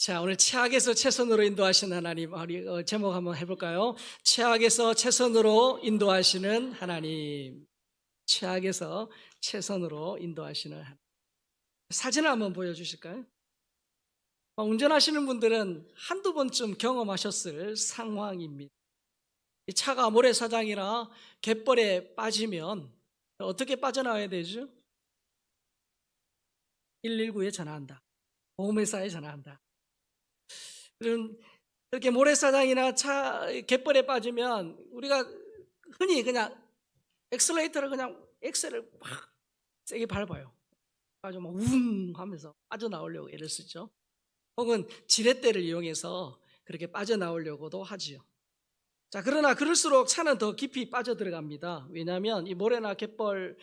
자, 오늘 최악에서 최선으로 인도하시는 하나님, 우리 제목 한번 해볼까요? 최악에서 최선으로 인도하시는 하나님. 최악에서 최선으로 인도하시는 하나님. 사진을 한번 보여주실까요? 운전하시는 분들은 한두 번쯤 경험하셨을 상황입니다. 이 차가 모래사장이나 갯벌에 빠지면 어떻게 빠져나와야 되죠? 119에 전화한다. 보험회사에 전화한다. 이렇게 모래사장이나 갯벌에 빠지면 우리가 흔히 그냥 엑셀레이터를 그냥 엑셀을 막 세게 밟아요. 아주 막 웅 하면서 빠져나오려고 애를 쓰죠. 혹은 지렛대를 이용해서 그렇게 빠져나오려고도 하지요. 자, 그러나 그럴수록 차는 더 깊이 빠져 들어갑니다. 왜냐하면 이 모래나 갯벌에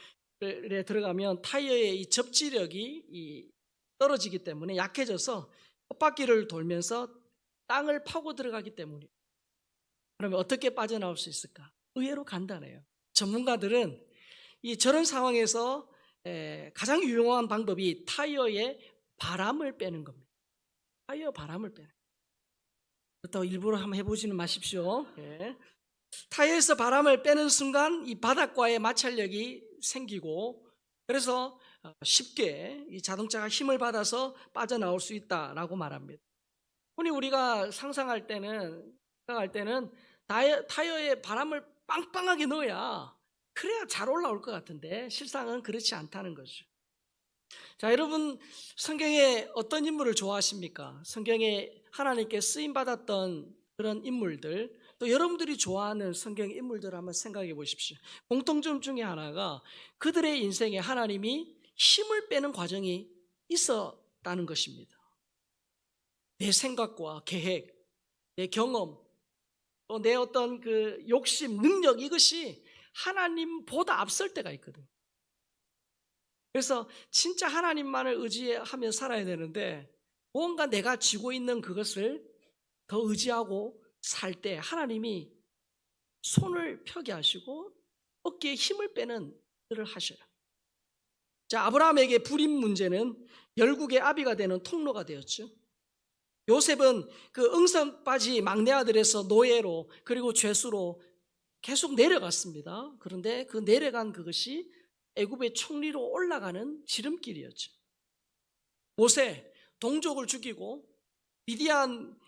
들어가면 타이어의 이 접지력이 떨어지기 때문에 약해져서 헛바퀴를 돌면서 땅을 파고 들어가기 때문이에요. 그러면 어떻게 빠져나올 수 있을까? 의외로 간단해요. 전문가들은 저런 상황에서 가장 유용한 방법이 타이어에 바람을 빼는 겁니다. 타이어 바람을 빼는. 그렇다고 일부러 한번 해보지는 마십시오. 타이어에서 바람을 빼는 순간 이 바닥과의 마찰력이 생기고, 그래서 쉽게 이 자동차가 힘을 받아서 빠져나올 수 있다라고 말합니다. 흔히 우리가 상상할 때는 타이어에 바람을 빵빵하게 넣어야 그래야 잘 올라올 것 같은데 실상은 그렇지 않다는 거죠. 자, 여러분 성경에 어떤 인물을 좋아하십니까? 성경에 하나님께 쓰임받았던 그런 인물들, 또 여러분들이 좋아하는 성경의 인물들을 한번 생각해 보십시오. 공통점 중에 하나가 그들의 인생에 하나님이 힘을 빼는 과정이 있었다는 것입니다. 내 생각과 계획, 내 경험, 또 내 어떤 그 욕심, 능력, 이것이 하나님보다 앞설 때가 있거든요. 그래서 진짜 하나님만을 의지하며 살아야 되는데 뭔가 내가 쥐고 있는 그것을 더 의지하고 살 때 하나님이 손을 펴게 하시고 어깨에 힘을 빼는 일을 하셔요. 자, 아브라함에게 불임 문제는 열국의 아비가 되는 통로가 되었죠. 요셉은 그 응선바지 막내 아들에서 노예로 그리고 죄수로 계속 내려갔습니다. 그런데 그 내려간 그것이 애굽의 총리로 올라가는 지름길이었죠. 모세 동족을 죽이고 미디안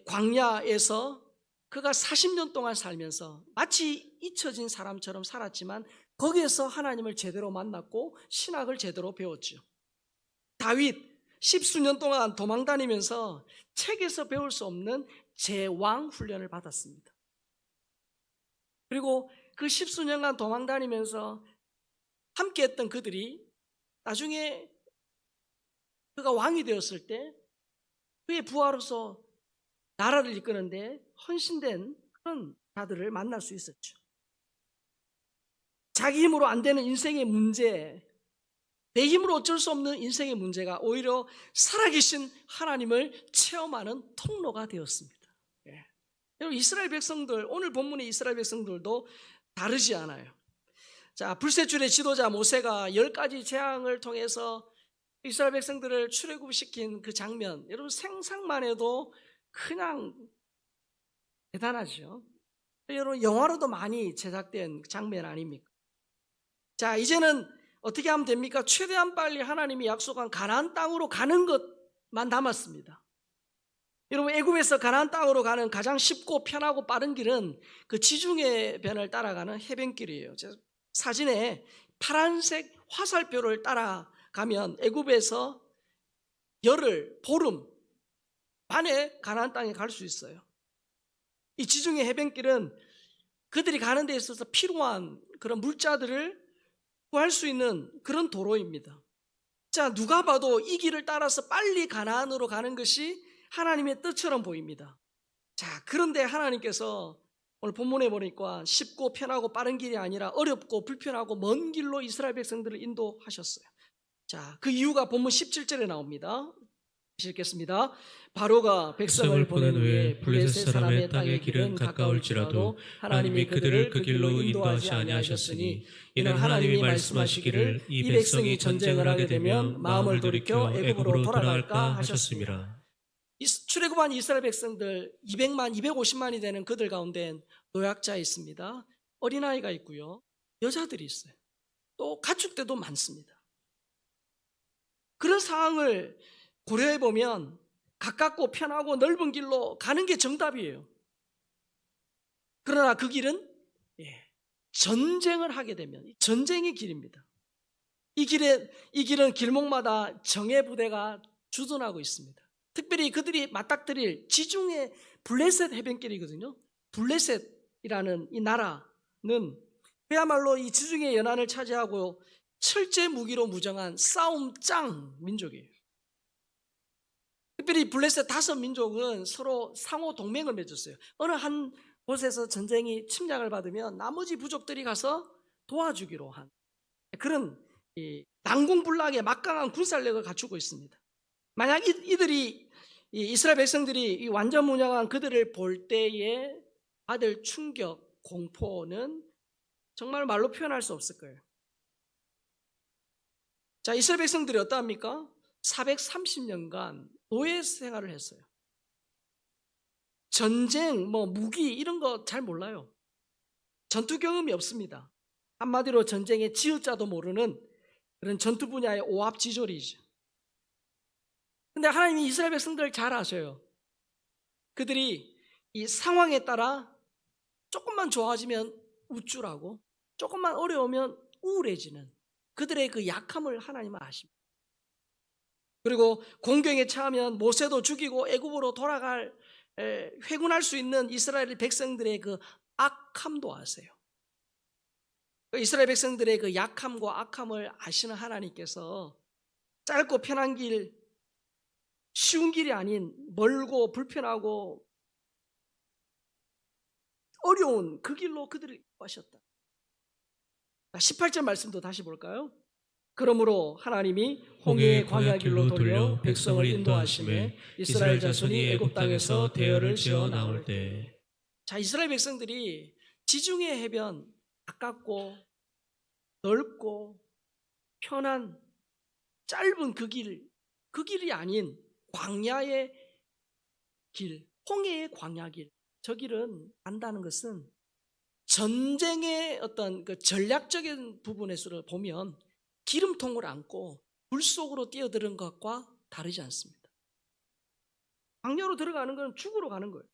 광야에서 그가 40년 동안 살면서 마치 잊혀진 사람처럼 살았지만 거기에서 하나님을 제대로 만났고 신학을 제대로 배웠죠. 다윗 10수년 동안 도망다니면서 책에서 배울 수 없는 제왕 훈련을 받았습니다. 그리고 그 10수년간 도망다니면서 함께했던 그들이 나중에 그가 왕이 되었을 때 그의 부하로서 나라를 이끄는데 헌신된 그런 자들을 만날 수 있었죠. 자기 힘으로 안 되는 인생의 문제, 내 힘으로 어쩔 수 없는 인생의 문제가 오히려 살아계신 하나님을 체험하는 통로가 되었습니다. 여러분, 이스라엘 백성들, 오늘 본문의 이스라엘 백성들도 다르지 않아요. 자, 불세출의 지도자 모세가 10가지 재앙을 통해서 이스라엘 백성들을 출애굽시킨 그 장면, 여러분 생각만 해도 그냥 대단하죠. 여러분 영화로도 많이 제작된 장면 아닙니까? 자, 이제는 어떻게 하면 됩니까? 최대한 빨리 하나님이 약속한 가나안 땅으로 가는 것만 남았습니다. 여러분, 애굽에서 가나안 땅으로 가는 가장 쉽고 편하고 빠른 길은 그 지중해 변을 따라가는 해변길이에요. 사진에 파란색 화살표를 따라가면 애굽에서 열흘, 보름 만에 가나안 땅에 갈 수 있어요. 이 지중해 해변길은 그들이 가는 데 있어서 필요한 그런 물자들을 구할 수 있는 그런 도로입니다. 자, 누가 봐도 이 길을 따라서 빨리 가나안으로 가는 것이 하나님의 뜻처럼 보입니다. 자, 그런데 하나님께서 오늘 본문에 보니까 쉽고 편하고 빠른 길이 아니라 어렵고 불편하고 먼 길로 이스라엘 백성들을 인도하셨어요. 자, 그 이유가 본문 17절에 나옵니다. 읽겠습니다. 바로가 백성을 보낸 후에 블레셋 사람의 땅의 길은 가까울지라도 하나님이 그들을 그 길로 인도하지 아니하셨으니 이는 하나님이 말씀하시기를 이 백성이 전쟁을 하게 되면 마음을 돌이켜 애굽으로 돌아갈까 하셨습니다. 출애굽한 이스라엘 백성들 200만, 250만이 되는 그들 가운데 노약자 있습니다. 어린아이가 있고요. 여자들이 있어요. 또 가축대도 많습니다. 그런 상황을 고려해 보면 가깝고 편하고 넓은 길로 가는 게 정답이에요. 그러나 그 길은 전쟁을 하게 되면 전쟁의 길입니다. 이 길은 길목마다 정예 부대가 주둔하고 있습니다. 특별히 그들이 맞닥뜨릴 지중해 블레셋 해변길이거든요. 블레셋이라는 이 나라는 그야말로 이 지중해 연안을 차지하고 철제 무기로 무장한 싸움짱 민족이에요. 특별히 블레셋 5민족은 서로 상호 동맹을 맺었어요. 어느 한 곳에서 전쟁이 침략을 받으면 나머지 부족들이 가서 도와주기로 한 그런 난공불락의 막강한 군사력을 갖추고 있습니다. 만약 이스라엘 백성들이 이 완전 무장한 그들을 볼 때에 받을 충격, 공포는 정말 말로 표현할 수 없을 거예요. 자, 이스라엘 백성들이 어떠합니까? 430년간 노예 생활을 했어요. 전쟁, 무기 이런 거 잘 몰라요. 전투 경험이 없습니다. 한마디로 전쟁의 지읒자도 모르는 그런 전투 분야의 오합지졸이죠. 근데 하나님이 이스라엘 백성들을 잘 아셔요. 그들이 이 상황에 따라 조금만 좋아지면 우쭐하고 조금만 어려우면 우울해지는 그들의 그 약함을 하나님은 아십니다. 그리고 공경에 처하면 모세도 죽이고 애굽으로 회군할 수 있는 이스라엘 백성들의 그 악함도 아세요. 이스라엘 백성들의 그 약함과 악함을 아시는 하나님께서 짧고 편한 길, 쉬운 길이 아닌 멀고 불편하고 어려운 그 길로 그들을 인도하셨다. 18절 말씀도 다시 볼까요? 그러므로 하나님이 홍해의 광야 길로 돌려 백성을 인도하시매 이스라엘 자손이 애굽 땅에서 대열을 지어 나올 때. 자, 이스라엘 백성들이 지중해 해변 가깝고 넓고 편한 짧은 그 길이 아닌 광야의 길, 홍해의 광야 길, 저 길은 안다는 것은 전쟁의 어떤 그 전략적인 부분에서 보면 기름통을 안고 불 속으로 뛰어드는 것과 다르지 않습니다. 광야로 들어가는 건 죽으러 가는 거예요.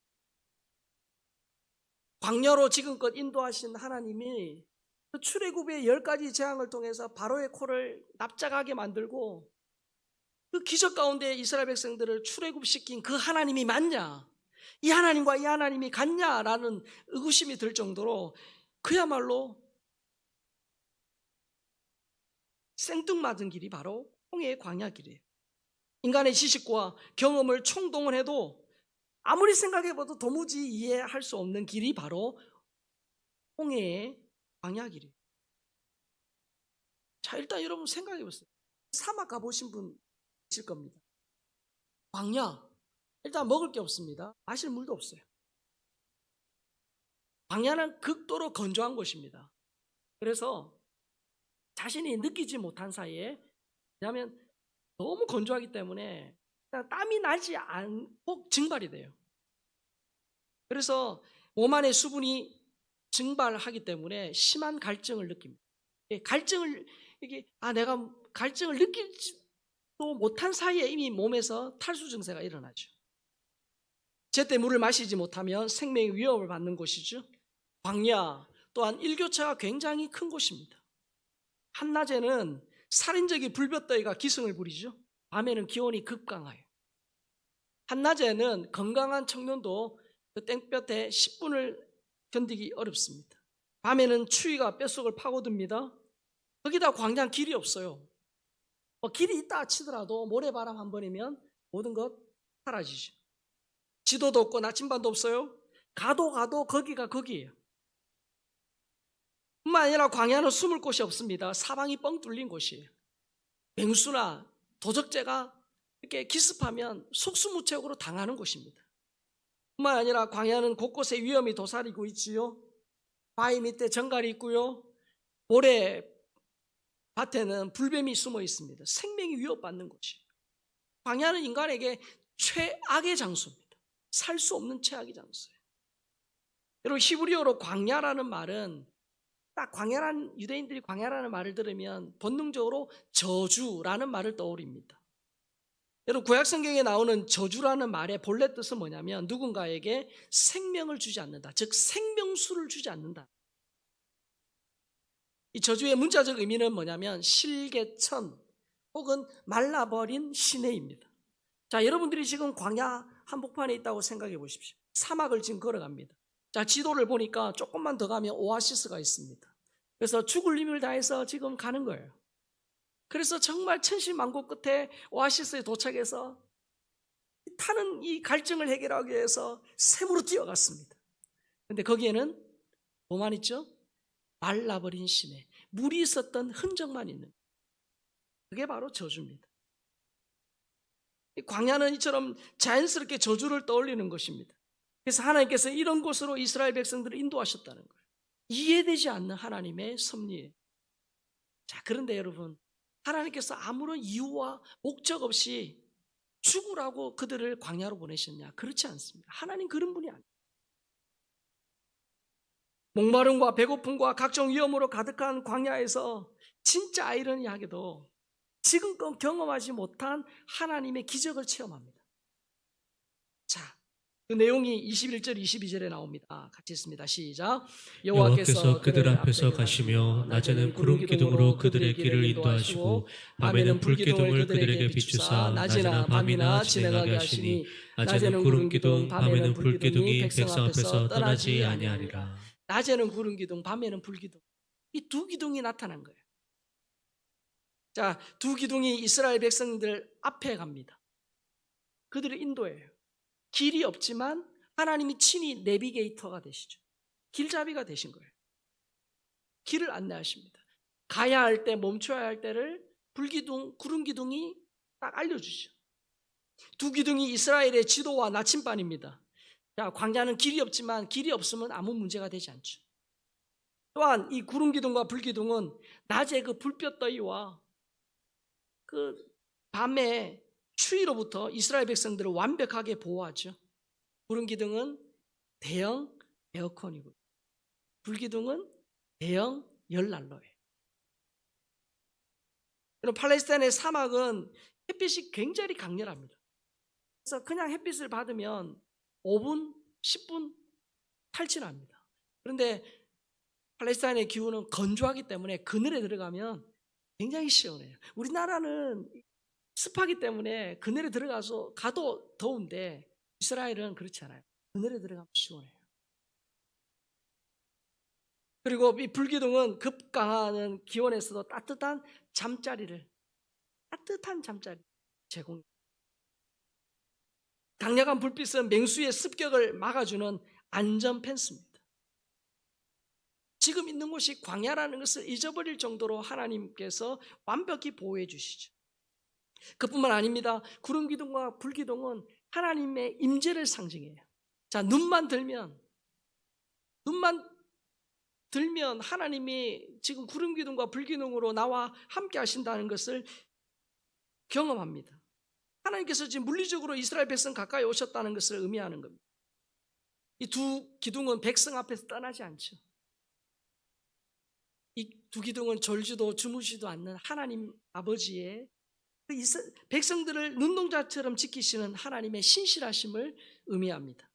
광야로 지금껏 인도하신 하나님이 출애굽의 10가지 재앙을 통해서 바로의 코를 납작하게 만들고 그 기적 가운데 이스라엘 백성들을 출애굽시킨 그 하나님이 맞냐? 이 하나님과 이 하나님이 같냐라는 의구심이 들 정도로 그야말로 생뚱맞은 길이 바로 홍해의 광야 길이에요. 인간의 지식과 경험을 총동원해도 아무리 생각해봐도 도무지 이해할 수 없는 길이 바로 홍해의 광야 길이에요. 자, 일단 여러분 생각해보세요. 사막 가보신 분 있을 겁니다. 광야, 일단 먹을 게 없습니다. 마실 물도 없어요. 광야는 극도로 건조한 곳입니다. 그래서 자신이 느끼지 못한 사이에, 왜냐하면 너무 건조하기 때문에 땀이 나지 않고 증발이 돼요. 그래서 몸 안에 수분이 증발하기 때문에 심한 갈증을 느낍니다. 내가 갈증을 느끼지도 못한 사이에 이미 몸에서 탈수 증세가 일어나죠. 제때 물을 마시지 못하면 생명의 위협을 받는 곳이죠. 광야 또한 일교차가 굉장히 큰 곳입니다. 한낮에는 살인적인 불볕더위가 기승을 부리죠. 밤에는 기온이 급강해요. 한낮에는 건강한 청년도 그 땡볕에 10분을 견디기 어렵습니다. 밤에는 추위가 뼛속을 파고듭니다. 거기다 광야는 길이 없어요. 길이 있다 치더라도 모래바람 한 번이면 모든 것 사라지죠. 지도도 없고 나침반도 없어요. 가도 거기가 거기예요. 뿐만 아니라 광야는 숨을 곳이 없습니다. 사방이 뻥 뚫린 곳이에요. 맹수나 도적제가 이렇게 기습하면 속수무책으로 당하는 곳입니다. 뿐만 아니라 광야는 곳곳에 위험이 도사리고 있지요. 바위 밑에 정갈이 있고요. 모래밭에는 불뱀이 숨어 있습니다. 생명이 위협받는 곳이에요. 광야는 인간에게 최악의 장소입니다. 살 수 없는 최악의 장소예요. 여러분, 히브리어로 광야라는 말은 딱 유대인들이 광야라는 말을 들으면 본능적으로 저주라는 말을 떠올립니다. 여러분, 구약성경에 나오는 저주라는 말의 본래 뜻은 뭐냐면 누군가에게 생명을 주지 않는다. 즉 생명수를 주지 않는다. 이 저주의 문자적 의미는 뭐냐면 실개천 혹은 말라버린 시내입니다. 자, 여러분들이 지금 광야 한복판에 있다고 생각해 보십시오. 사막을 지금 걸어갑니다. 자, 지도를 보니까 조금만 더 가면 오아시스가 있습니다. 그래서 죽을 힘을 다해서 지금 가는 거예요. 그래서 정말 천신만고 끝에 오아시스에 도착해서 타는 이 갈증을 해결하기 위해서 샘으로 뛰어갔습니다. 그런데 거기에는 뭐만 있죠? 말라버린 시내, 물이 있었던 흔적만 있는, 그게 바로 저주입니다. 광야는 이처럼 자연스럽게 저주를 떠올리는 것입니다. 그래서 하나님께서 이런 곳으로 이스라엘 백성들을 인도하셨다는 거예요. 이해되지 않는 하나님의 섭리예요. 자, 그런데 여러분, 하나님께서 아무런 이유와 목적 없이 죽으라고 그들을 광야로 보내셨냐? 그렇지 않습니다. 하나님 그런 분이 아니에요. 목마름과 배고픔과 각종 위험으로 가득한 광야에서 진짜 아이러니하게도 지금껏 경험하지 못한 하나님의 기적을 체험합니다. 자, 그 내용이 21절 22절에 나옵니다. 같이 읽습니다. 시작. 여호와께서 그들 앞에서 가시며 낮에는 구름 기둥으로 그들의 길을 인도하시고 밤에는 불 기둥을 그들에게 비추사 낮이나 밤이나 지나가게 하시니 낮에는 구름 기둥 밤에는 불 기둥이 백성 앞에서 떠나지 아니하리라. 낮에는 구름 기둥, 밤에는 불 기둥. 이 두 기둥이 나타난 거예요. 자, 두 기둥이 이스라엘 백성들 앞에 갑니다. 그들을 인도해요. 길이 없지만 하나님이 친히 내비게이터가 되시죠. 길잡이가 되신 거예요. 길을 안내하십니다. 가야 할 때, 멈춰야 할 때를 불기둥, 구름기둥이 딱 알려주죠. 두 기둥이 이스라엘의 지도와 나침반입니다. 자, 광야는 길이 없지만 길이 없으면 아무 문제가 되지 않죠. 또한 이 구름기둥과 불기둥은 낮에 그 불볕 더위와 그 밤에 추위로부터 이스라엘 백성들을 완벽하게 보호하죠. 구름기둥은 대형 에어컨이고 불기둥은 대형 열난로예요. 여러분, 팔레스타인의 사막은 햇빛이 굉장히 강렬합니다. 그래서 그냥 햇빛을 받으면 5분, 10분 탈진합니다. 그런데 팔레스타인의 기후는 건조하기 때문에 그늘에 들어가면 굉장히 시원해요. 우리나라는 습하기 때문에 그늘에 가도 더운데 이스라엘은 그렇지 않아요. 그늘에 들어가면 시원해요. 그리고 이 불기둥은 급강하는 기온에서도 따뜻한 잠자리 제공해요. 강력한 불빛은 맹수의 습격을 막아주는 안전 펜스입니다. 지금 있는 곳이 광야라는 것을 잊어버릴 정도로 하나님께서 완벽히 보호해 주시죠. 그뿐만 아닙니다. 구름기둥과 불기둥은 하나님의 임재를 상징해요. 자, 눈만 들면 하나님이 지금 구름기둥과 불기둥으로 나와 함께 하신다는 것을 경험합니다. 하나님께서 지금 물리적으로 이스라엘 백성 가까이 오셨다는 것을 의미하는 겁니다. 이 두 기둥은 백성 앞에서 떠나지 않죠. 이 두 기둥은 졸지도 주무시도 않는 하나님 아버지의 백성들을 눈동자처럼 지키시는 하나님의 신실하심을 의미합니다.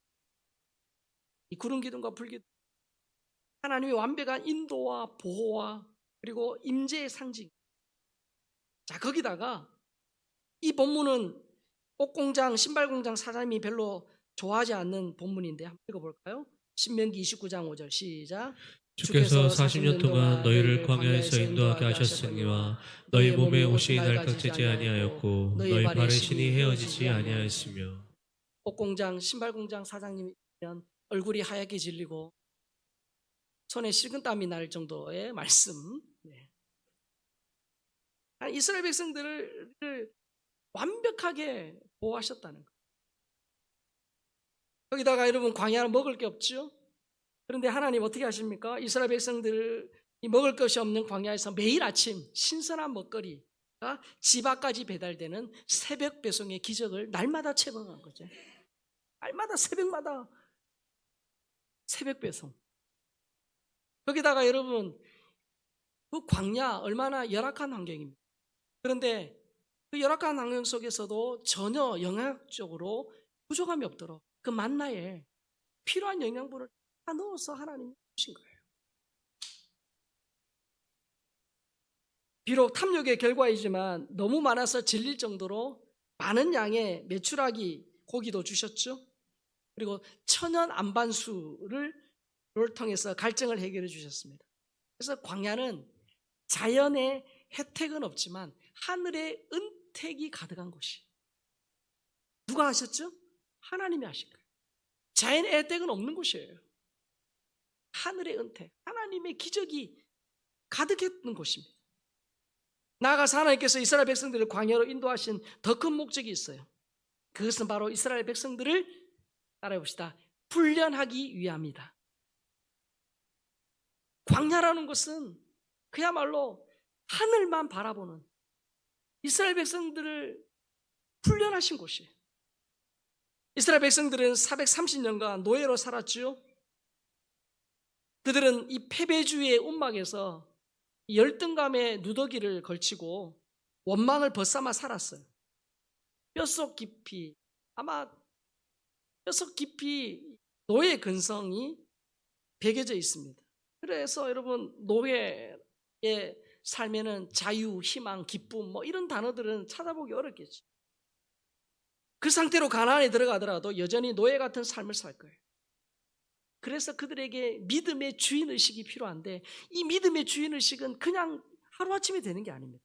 이 구름 기둥과 불 기둥, 하나님의 완벽한 인도와 보호와 그리고 임재의 상징. 자, 거기다가 이 본문은 옷공장, 신발공장 사장님이 별로 좋아하지 않는 본문인데 한번 읽어볼까요? 신명기 29장 5절 시작. 주께서 40년 동안 너희를 광야에서 인도하게 하셨으니와 너희 몸에 옷이 낡아지지 아니하였고 너희 발의 신이 헤어지지 아니하였으며. 옷공장, 신발공장 사장님이면 얼굴이 하얗게 질리고 손에 식은땀이 날 정도의 말씀. 네. 이스라엘 백성들을 완벽하게 보호하셨다는 거예요. 거기다가 여러분, 광야는 먹을 게 없죠. 그런데 하나님 어떻게 하십니까? 이스라엘 백성들이 먹을 것이 없는 광야에서 매일 아침 신선한 먹거리, 집 앞까지 배달되는 새벽 배송의 기적을 날마다 체험한 거죠. 날마다 새벽마다 새벽 배송. 거기다가 여러분 그 광야 얼마나 열악한 환경입니다. 그런데 그 열악한 환경 속에서도 전혀 영양적으로 부족함이 없도록 그 만나에 필요한 영양분을 다 넣어서 하나님이 주신 거예요. 비록 탐욕의 결과이지만 너무 많아서 질릴 정도로 많은 양의 메추라기 고기도 주셨죠. 그리고 천연 안반수를 통해서 갈증을 해결해 주셨습니다. 그래서 광야는 자연의 혜택은 없지만 하늘의 은택이 가득한 곳이. 누가 하셨죠? 하나님이 하신 거예요. 자연의 혜택은 없는 곳이에요. 하늘의 은택, 하나님의 기적이 가득했던 곳입니다. 나아가서 하나님께서 이스라엘 백성들을 광야로 인도하신 더 큰 목적이 있어요. 그것은 바로 이스라엘 백성들을 따라해봅시다. 훈련하기 위함이다. 광야라는 것은 그야말로 하늘만 바라보는 이스라엘 백성들을 훈련하신 곳이에요. 이스라엘 백성들은 430년간 노예로 살았죠. 그들은 이 패배주의의 움막에서 열등감의 누더기를 걸치고 원망을 벗삼아 살았어요. 뼛속 깊이, 아마 뼛속 깊이 노예 근성이 배겨져 있습니다. 그래서 여러분 노예의 삶에는 자유, 희망, 기쁨 뭐 이런 단어들은 찾아보기 어렵겠죠. 그 상태로 가나안에 들어가더라도 여전히 노예 같은 삶을 살 거예요. 그래서 그들에게 믿음의 주인의식이 필요한데 이 믿음의 주인의식은 그냥 하루아침에 되는 게 아닙니다.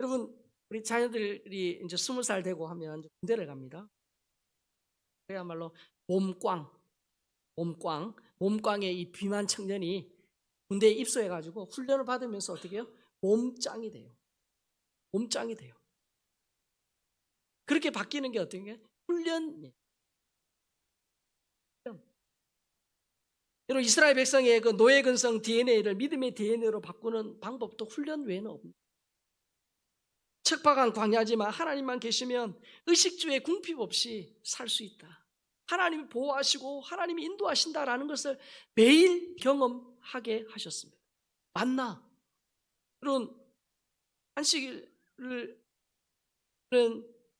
여러분 우리 자녀들이 이제 20살 되고 하면 군대를 갑니다. 그야말로 몸꽝의 이 비만 청년이 군대에 입소해가지고 훈련을 받으면서 어떻게 해요? 몸짱이 돼요. 몸짱이 돼요. 그렇게 바뀌는 게 어떤 게? 훈련이에요. 여러분 이스라엘 백성의 그 노예 근성 DNA를 믿음의 DNA로 바꾸는 방법도 훈련 외에는 없습니다. 척박한 광야지만 하나님만 계시면 의식주의 궁핍 없이 살 수 있다. 하나님이 보호하시고 하나님이 인도하신다라는 것을 매일 경험하게 하셨습니다. 만나 그런 안식일은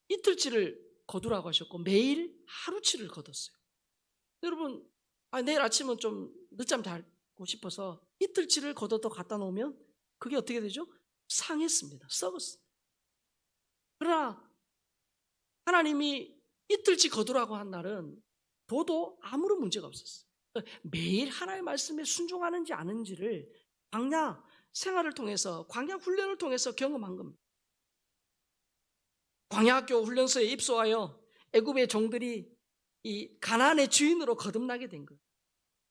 이틀치를 거두라고 하셨고 매일 하루치를 거뒀어요. 여러분 내일 아침은 좀 늦잠 자고 싶어서 이틀치를 걷어도 갖다 놓으면 그게 어떻게 되죠? 상했습니다. 썩었어요. 그러나 하나님이 이틀치 거두라고 한 날은 도도 아무런 문제가 없었어요. 매일 하나님의 말씀에 순종하는지 아닌지를 광야 생활을 통해서 광야 훈련을 통해서 경험한 겁니다. 광야학교 훈련소에 입소하여 애굽의 종들이 이 가나안의 주인으로 거듭나게 된 거예요.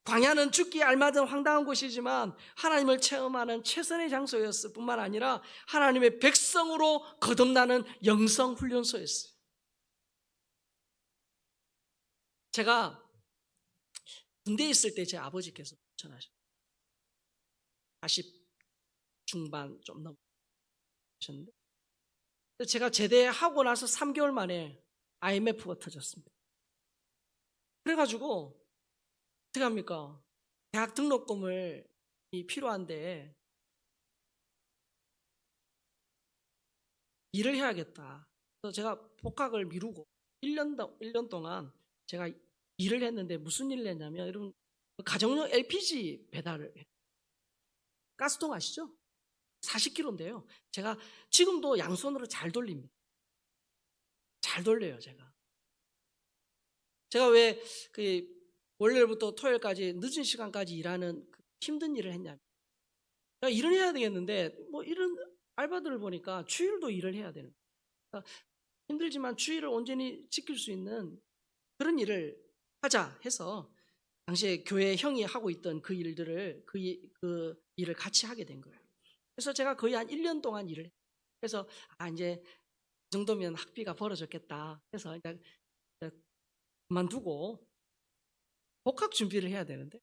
광야는 죽기에 알맞은 황당한 곳이지만 하나님을 체험하는 최선의 장소였을 뿐만 아니라 하나님의 백성으로 거듭나는 영성 훈련소였어요. 제가 군대에 있을 때 제 아버지께서 전하셨어요. 40 중반 좀 넘으셨는데 제가 제대하고 나서 3개월 만에 IMF가 터졌습니다. 그래가지고 어떻게 합니까? 대학 등록금을 필요한데 일을 해야겠다. 그래서 제가 복학을 미루고 1년 동안 제가 일을 했는데 무슨 일을 했냐면 여러분 가정용 LPG 배달을 해요. 가스통 아시죠? 40kg인데요. 제가 지금도 양손으로 잘 돌립니다. 잘 돌려요, 제가. 제가 왜 월요일부터 토요일까지 늦은 시간까지 일하는 힘든 일을 했냐면 제가 일을 해야 되겠는데 뭐 이런 알바들을 보니까 주일도 일을 해야 되는 거예요. 힘들지만 주일을 온전히 지킬 수 있는 그런 일을 하자 해서 당시에 교회 형이 하고 있던 그 일들을 그 일을 같이 하게 된 거예요. 그래서 제가 거의 한 1년 동안 일을 했어요. 그래서 이제 이 정도면 학비가 벌어졌겠다 해서 이제 그만두고 복학 준비를 해야 되는데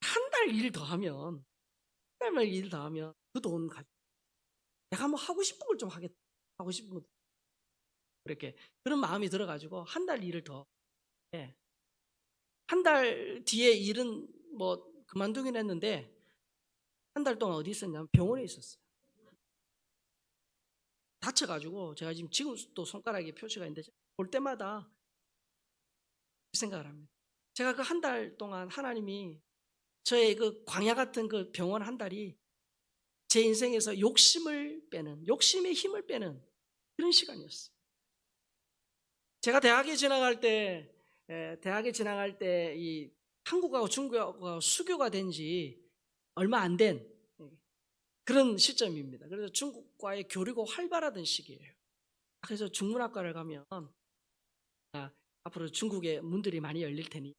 한 달 일 더 하면 그 돈 가지고 내가 뭐 하고 싶은 걸 좀 하겠다. 하고 싶은 거 그렇게 그런 마음이 들어가지고 한 달 일을 더 해. 한 달 뒤에 일은 뭐 그만두긴 했는데 한 달 동안 어디 있었냐면 병원에 있었어요. 다쳐가지고 제가 지금도 손가락에 표시가 있는데 볼 때마다 생각을 합니다. 제가 그 한 달 동안 하나님이 저의 그 광야 같은 그 병원 한 달이 제 인생에서 욕심을 빼는, 욕심의 힘을 빼는 그런 시간이었어요. 제가 대학에 지나갈 때 이 한국하고 중국하고 수교가 된 지 얼마 안 된 그런 시점입니다. 그래서 중국과의 교류가 활발하던 시기예요. 그래서 중문학과를 가면 앞으로 중국의 문들이 많이 열릴 테니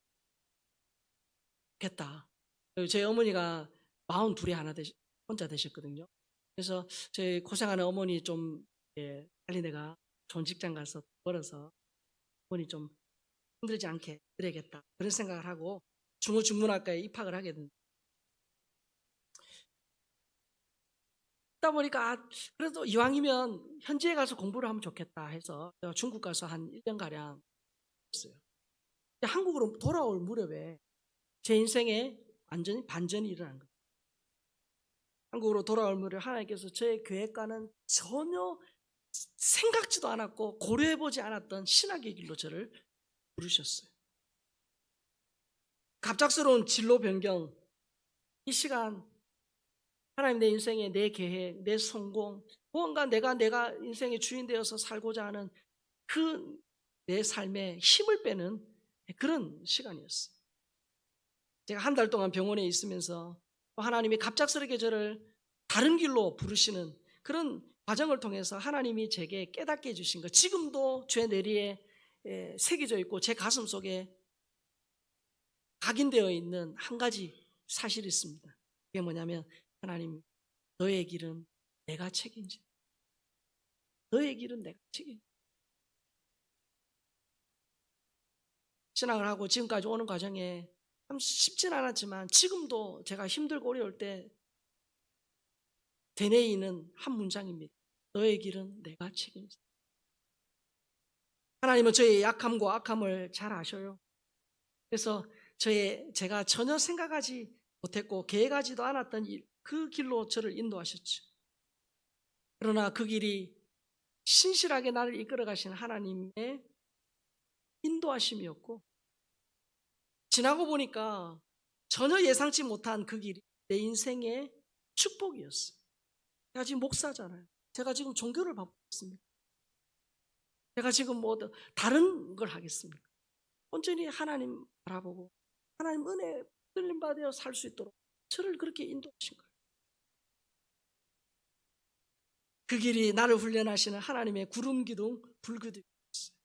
좋겠다. 제 어머니가 42에 혼자 되셨거든요. 그래서 제 고생하는 어머니 좀 빨리 내가 좋은 직장 가서 벌어서 어머니 좀 힘들지 않게 드려야겠다. 그런 생각을 하고 중문학과에 입학을 하게 됩니다. 그러다 보니까 그래도 이왕이면 현지에 가서 공부를 하면 좋겠다 해서 제가 중국 가서 한 1년가량 했어요. 한국으로 돌아올 무렵에 제 인생에 완전히 반전이 일어난 거예요. 한국으로 돌아올 무렵에 하나님께서 저의 계획과는 전혀 생각지도 않았고 고려해보지 않았던 신학의 길로 저를 부르셨어요. 갑작스러운 진로 변경, 이 시간 하나님 내 인생의 내 계획, 내 성공, 무언가 내가 인생의 주인 되어서 살고자 하는 그 내 삶에 힘을 빼는 그런 시간이었어요. 제가 한 달 동안 병원에 있으면서 하나님이 갑작스럽게 저를 다른 길로 부르시는 그런 과정을 통해서 하나님이 제게 깨닫게 해주신 것, 지금도 제 내리에 새겨져 있고 제 가슴 속에 각인되어 있는 한 가지 사실이 있습니다. 그게 뭐냐면 하나님, 너의 길은 내가 책임진다. 너의 길은 내가 책임진다. 신앙을 하고 지금까지 오는 과정에 참 쉽진 않았지만 지금도 제가 힘들고 어려울 때 되뇌이는 한 문장입니다. 너의 길은 내가 책임진다. 하나님은 저의 약함과 악함을 잘 아셔요. 그래서 제가 전혀 생각하지 못했고 계획하지도 않았던 그 길로 저를 인도하셨죠. 그러나 그 길이 신실하게 나를 이끌어 가시는 하나님의 인도하심이었고, 지나고 보니까 전혀 예상치 못한 그 길이 내 인생의 축복이었어요. 제가 지금 목사잖아요. 제가 지금 종교를 받고 있습니다. 제가 지금 뭐 다른 걸 하겠습니까? 온전히 하나님 바라보고 하나님 은혜 끌림 받아 살 수 있도록 저를 그렇게 인도하신 거예요. 그 길이 나를 훈련하시는 하나님의 구름 기둥, 불 기둥이었어요.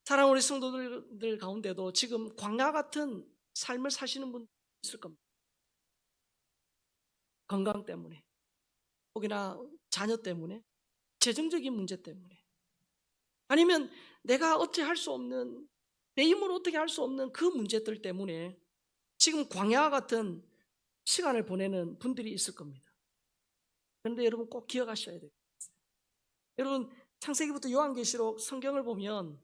사랑하는 우리 성도들 가운데도 지금 광야 같은 삶을 사시는 분 있을 겁니다. 건강 때문에, 혹이나 자녀 때문에, 재정적인 문제 때문에, 아니면 내가 어떻게 할 수 없는, 내 힘으로 어떻게 할 수 없는 그 문제들 때문에 지금 광야 같은 시간을 보내는 분들이 있을 겁니다. 그런데 여러분 꼭 기억하셔야 돼요. 여러분 창세기부터 요한계시록 성경을 보면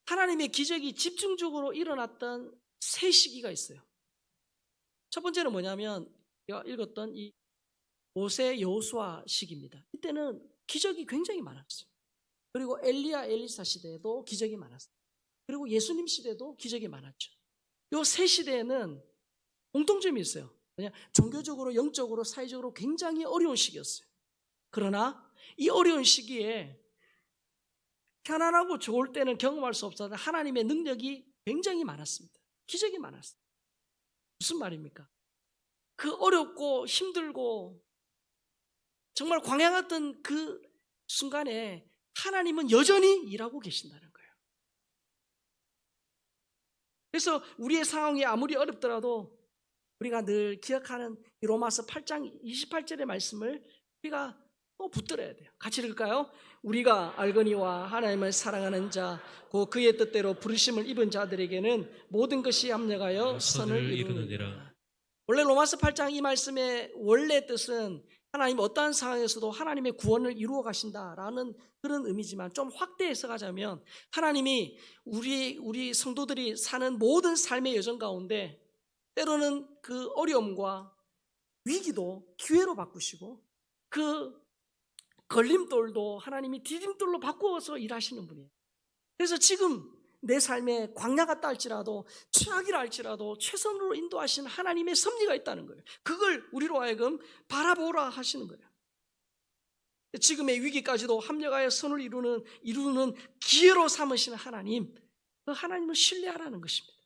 하나님의 기적이 집중적으로 일어났던 세 시기가 있어요. 첫 번째는 뭐냐면 제가 읽었던 이 모세 여호수아 시기입니다. 이때는 기적이 굉장히 많았어요. 그리고 엘리야 엘리사 시대에도 기적이 많았어요. 그리고 예수님 시대도 기적이 많았죠. 이 세 시대에는 공통점이 있어요. 그냥 종교적으로, 영적으로, 사회적으로 굉장히 어려운 시기였어요. 그러나 이 어려운 시기에 편안하고 좋을 때는 경험할 수 없었던 하나님의 능력이 굉장히 많았습니다. 기적이 많았어요. 무슨 말입니까? 그 어렵고 힘들고 정말 광야 같은 그 순간에 하나님은 여전히 일하고 계신다는 거예요. 그래서 우리의 상황이 아무리 어렵더라도 우리가 늘 기억하는 이 로마서 8장 28절의 말씀을 우리가 또 붙들어야 돼요. 같이 읽을까요? 우리가 알거니와 하나님을 사랑하는 자, 곧 그의 뜻대로 부르심을 입은 자들에게는 모든 것이 합력하여 선을 이루느니라. 원래 로마서 8장 이 말씀의 원래 뜻은 하나님 어떠한 상황에서도 하나님의 구원을 이루어 가신다라는 그런 의미지만 좀 확대 해석하자면 하나님이 우리 성도들이 사는 모든 삶의 여정 가운데 때로는 그 어려움과 위기도 기회로 바꾸시고 그 걸림돌도 하나님이 디딤돌로 바꾸어서 일하시는 분이에요. 그래서 지금 내 삶에 광야 같다 할지라도 최악이라 할지라도 최선으로 인도하신 하나님의 섭리가 있다는 거예요. 그걸 우리로 하여금 바라보라 하시는 거예요. 지금의 위기까지도 합력하여 선을 이루는 기회로 삼으시는 하나님, 그 하나님을 신뢰하라는 것입니다.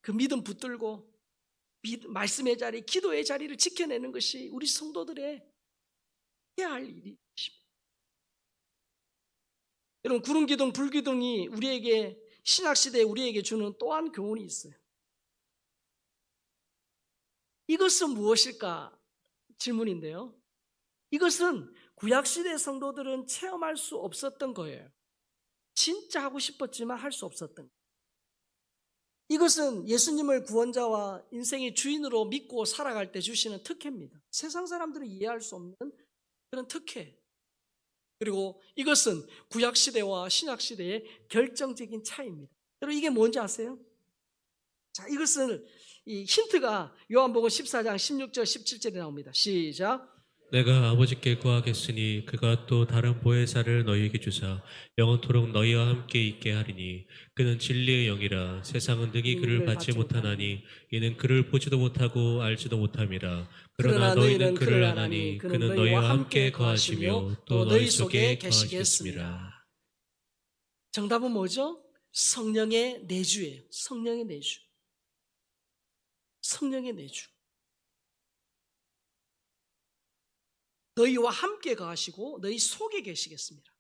그 믿음 붙들고 말씀의 자리, 기도의 자리를 지켜내는 것이 우리 성도들의 해야 할 일입니다. 여러분, 구름기둥, 불기둥이 우리에게 신약시대에 우리에게 주는 또한 교훈이 있어요. 이것은 무엇일까? 질문인데요. 이것은 구약시대 성도들은 체험할 수 없었던 거예요. 진짜 하고 싶었지만 할 수 없었던 거예요. 이것은 예수님을 구원자와 인생의 주인으로 믿고 살아갈 때 주시는 특혜입니다. 세상 사람들은 이해할 수 없는 그런 특혜. 그리고 이것은 구약시대와 신약시대의 결정적인 차이입니다. 여러분, 이게 뭔지 아세요? 자, 이것을 이 힌트가 요한복음 14장 16절 17절에 나옵니다. 시작. 내가 아버지께 구하겠으니 그가 또 다른 보혜사를 너희에게 주사 영원토록 너희와 함께 있게 하리니 그는 진리의 영이라. 세상은 능히 그를 받지 못하나니 이는 그를 보지도 못하고 알지도 못함이라. 그러나 너희는 그를 아나니 그는 너희와 함께 거하시며 또 너희 속에 거하시겠습니다. 정답은 뭐죠? 성령의 내주예요. 성령의 내주. 성령의 내주. 너희와 함께 거하시고 너희 속에 계시겠습니다.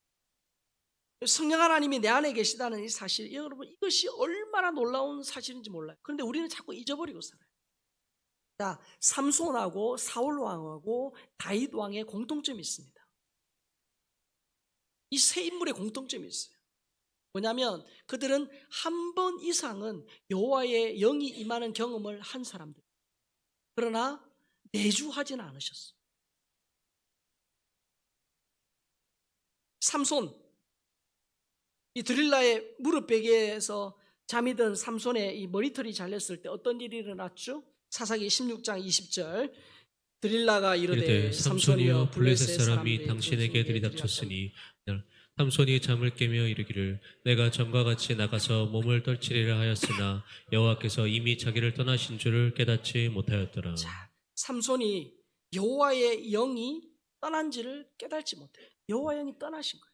성령 하나님이 내 안에 계시다는 이 사실, 여러분, 이것이 얼마나 놀라운 사실인지 몰라요. 그런데 우리는 자꾸 잊어버리고 살아요. 자, 삼손하고 사울 왕하고 다윗 왕의 공통점이 있습니다. 이 세 인물의 공통점이 있어요. 뭐냐면 그들은 한 번 이상은 여호와의 영이 임하는 경험을 한 사람들. 그러나 내주하지는 않으셨어요. 삼손, 이 드릴라의 무릎 베개에서 잠이 든 삼손의 이 머리털이 잘렸을 때 어떤 일이 일어났죠? 사사기 16장 20절. 드릴라가 이르되 삼손이여 블레셋 사람이 당신에게 들이닥쳤으니 삼손이 잠을 깨며 이르기를 내가 전과 같이 나가서 몸을 떨치리라 하였으나 여호와께서 이미 자기를 떠나신 줄을 깨닫지 못하였더라. 자, 삼손이 여호와의 영이 떠난지를 깨닫지 못해요. 여호와의 영이 떠나신 거예요.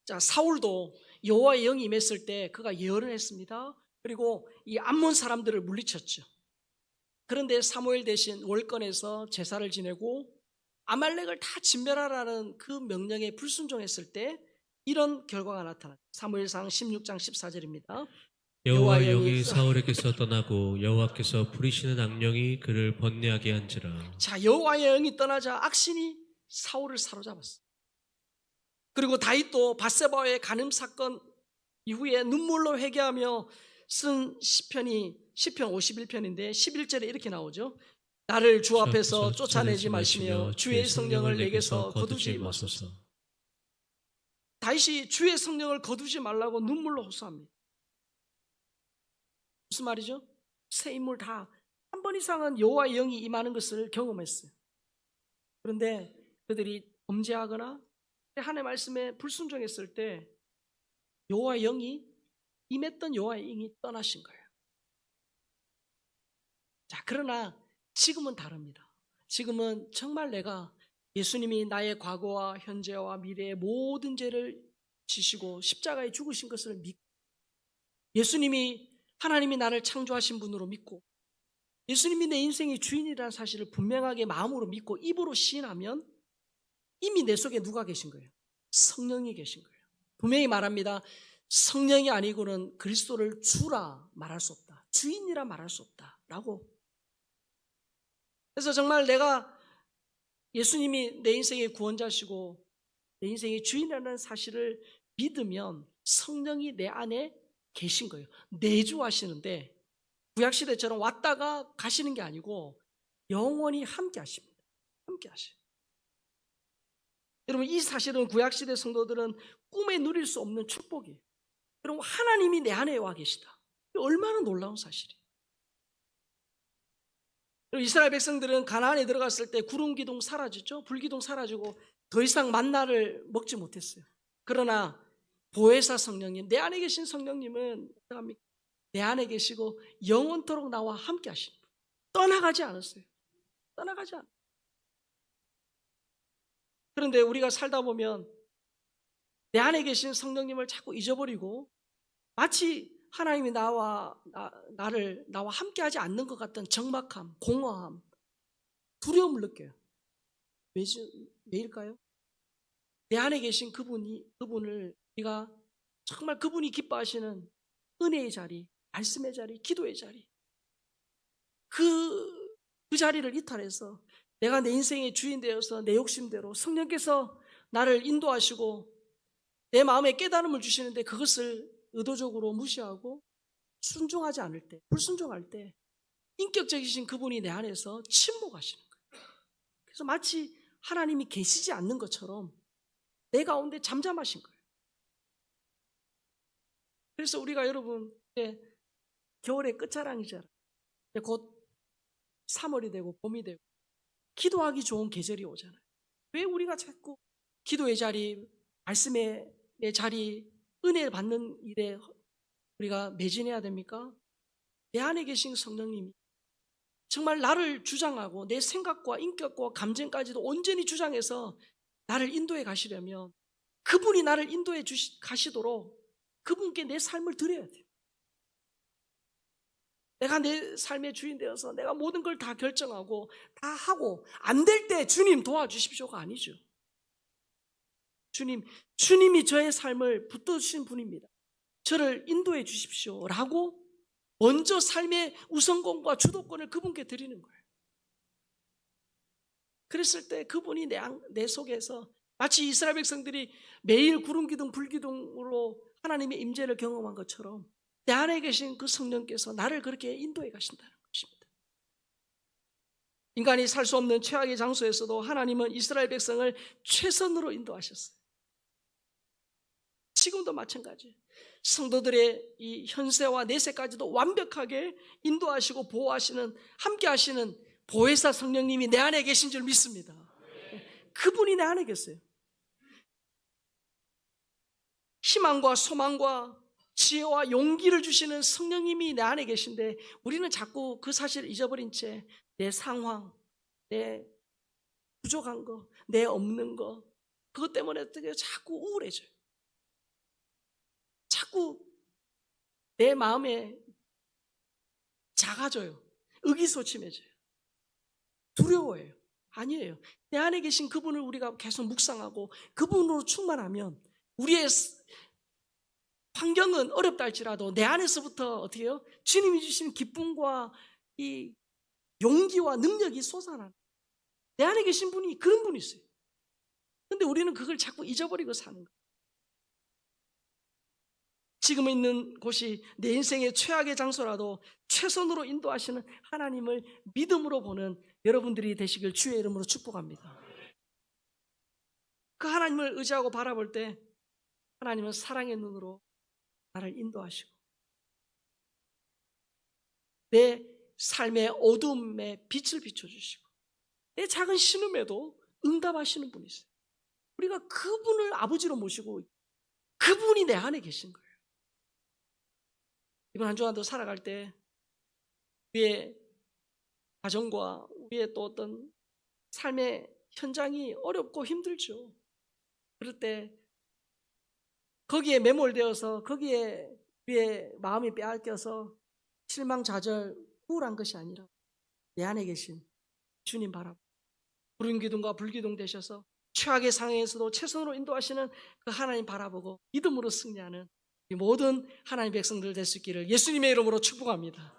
자, 사울도 여호와의 영이 임했을 때 그가 예언을 했습니다. 그리고 이 암몬 사람들을 물리쳤죠. 그런데 사무엘 대신 월권에서 제사를 지내고 아말렉을 다 진멸하라는 그 명령에 불순종했을 때 이런 결과가 나타났죠. 사무엘상 16장 14절입니다. 여호와의 영이 사울에게서 떠나고 여호와께서 부리시는 악령이 그를 번뇌하게 한지라. 자, 여호와의 영이 떠나자 악신이 사울을 사로잡았어요. 그리고 다윗도 밧세바의 간음 사건 이후에 눈물로 회개하며 쓴 시편이 시편 51편인데 11절에 이렇게 나오죠. 나를 주 앞에서 쫓아내지 마시며 주의 성령을 내게서 거두지 마소서. 다윗이 주의 성령을 거두지 말라고 눈물로 호소합니다. 무슨 말이죠? 세 인물 다 한 번 이상은 여호와의 영이 임하는 것을 경험했어요. 그런데 그들이 범죄하거나 하나님의 말씀에 불순종했을 때 여호와의 영이 임했던 여호와의 영이 떠나신 거예요. 자, 그러나 지금은 다릅니다. 지금은 정말 내가 예수님이 나의 과거와 현재와 미래의 모든 죄를 지시고 십자가에 죽으신 것을 믿고 예수님이 하나님이 나를 창조하신 분으로 믿고 예수님이 내 인생의 주인이라는 사실을 분명하게 마음으로 믿고 입으로 시인하면 이미 내 속에 누가 계신 거예요? 성령이 계신 거예요. 분명히 말합니다. 성령이 아니고는 그리스도를 주라 말할 수 없다. 주인이라 말할 수 없다라고. 그래서 정말 내가 예수님이 내 인생의 구원자시고 내 인생의 주인이라는 사실을 믿으면 성령이 내 안에 계신 거예요. 내주하시는데 구약시대처럼 왔다가 가시는 게 아니고 영원히 함께 하십니다. 함께 하셔요. 여러분, 이 사실은 구약시대 성도들은 꿈에 누릴 수 없는 축복이에요. 여러분, 하나님이 내 안에 와 계시다. 얼마나 놀라운 사실이에요. 이스라엘 백성들은 가나안에 들어갔을 때 구름 기둥 사라졌죠. 불기둥 사라지고 더 이상 만나를 먹지 못했어요. 그러나 보혜사 성령님, 내 안에 계신 성령님은 어떡합니까? 내 안에 계시고 영원토록 나와 함께 하십니다. 떠나가지 않았어요. 떠나가지 않았어요. 그런데 우리가 살다 보면 내 안에 계신 성령님을 자꾸 잊어버리고 마치 하나님이 나와 함께하지 않는 것 같은 적막함, 공허함, 두려움을 느껴요. 왜일까요? 내 안에 계신 그분을 우리가 정말 그분이 기뻐하시는 은혜의 자리, 말씀의 자리, 기도의 자리, 그 자리를 이탈해서 내가 내 인생의 주인 되어서 내 욕심대로 성령께서 나를 인도하시고 내 마음에 깨달음을 주시는데 그것을 의도적으로 무시하고 순종하지 않을 때, 불순종할 때 인격적이신 그분이 내 안에서 침묵하시는 거예요. 그래서 마치 하나님이 계시지 않는 것처럼 내 가운데 잠잠하신 거예요. 그래서 우리가 여러분 겨울의 끝자랑이잖아요. 곧 3월이 되고 봄이 되고 기도하기 좋은 계절이 오잖아요. 왜 우리가 자꾸 기도의 자리, 말씀의 자리, 은혜 받는 일에 우리가 매진해야 됩니까? 내 안에 계신 성령님이 정말 나를 주장하고 내 생각과 인격과 감정까지도 온전히 주장해서 나를 인도해 가시려면 그분이 나를 인도해 가시도록 그분께 내 삶을 드려야 돼요. 내가 내 삶의 주인 되어서 내가 모든 걸 다 결정하고 다 하고 안 될 때 주님 도와주십시오가 아니죠. 주님이 저의 삶을 붙드신 분입니다. 저를 인도해 주십시오라고 먼저 삶의 우선권과 주도권을 그분께 드리는 거예요. 그랬을 때 그분이 내 속에서 마치 이스라엘 백성들이 매일 구름기둥 불기둥으로 하나님의 임재를 경험한 것처럼 내 안에 계신 그 성령께서 나를 그렇게 인도해 가신다는 것입니다. 인간이 살 수 없는 최악의 장소에서도 하나님은 이스라엘 백성을 최선으로 인도하셨어요. 지금도 마찬가지예요. 성도들의 이 현세와 내세까지도 완벽하게 인도하시고 보호하시는, 함께 하시는 보혜사 성령님이 내 안에 계신 줄 믿습니다. 그분이 내 안에 계세요. 희망과 소망과 지혜와 용기를 주시는 성령님이 내 안에 계신데 우리는 자꾸 그 사실을 잊어버린 채 내 상황, 내 부족한 거, 내 없는 거, 그것 때문에 자꾸 우울해져요. 자꾸 내 마음에 작아져요. 의기소침해져요. 두려워해요. 아니에요. 내 안에 계신 그분을 우리가 계속 묵상하고 그분으로 충만하면 우리의 환경은 어렵다 할지라도 내 안에서부터 어떻게 해요? 주님이 주신 기쁨과 이 용기와 능력이 솟아나는, 내 안에 계신 분이 그런 분이세요. 그런데 우리는 그걸 자꾸 잊어버리고 사는 거예요. 지금 있는 곳이 내 인생의 최악의 장소라도 최선으로 인도하시는 하나님을 믿음으로 보는 여러분들이 되시길 주의 이름으로 축복합니다. 그 하나님을 의지하고 바라볼 때 하나님은 사랑의 눈으로 나를 인도하시고 내 삶의 어둠에 빛을 비춰주시고 내 작은 신음에도 응답하시는 분이세요. 우리가 그분을 아버지로 모시고 그분이 내 안에 계신 거예요. 이번 한 주간도 살아갈 때 우리의 가정과 우리의 또 어떤 삶의 현장이 어렵고 힘들죠. 그럴 때 거기에 매몰되어서 거기에 우리의 마음이 빼앗겨서 실망, 좌절, 우울한 것이 아니라 내 안에 계신 주님 바라보고 구름 기둥과 불기둥 되셔서 최악의 상황에서도 최선으로 인도하시는 그 하나님 바라보고 믿음으로 승리하는 이 모든 하나님의 백성들 될 수 있기를 예수님의 이름으로 축복합니다.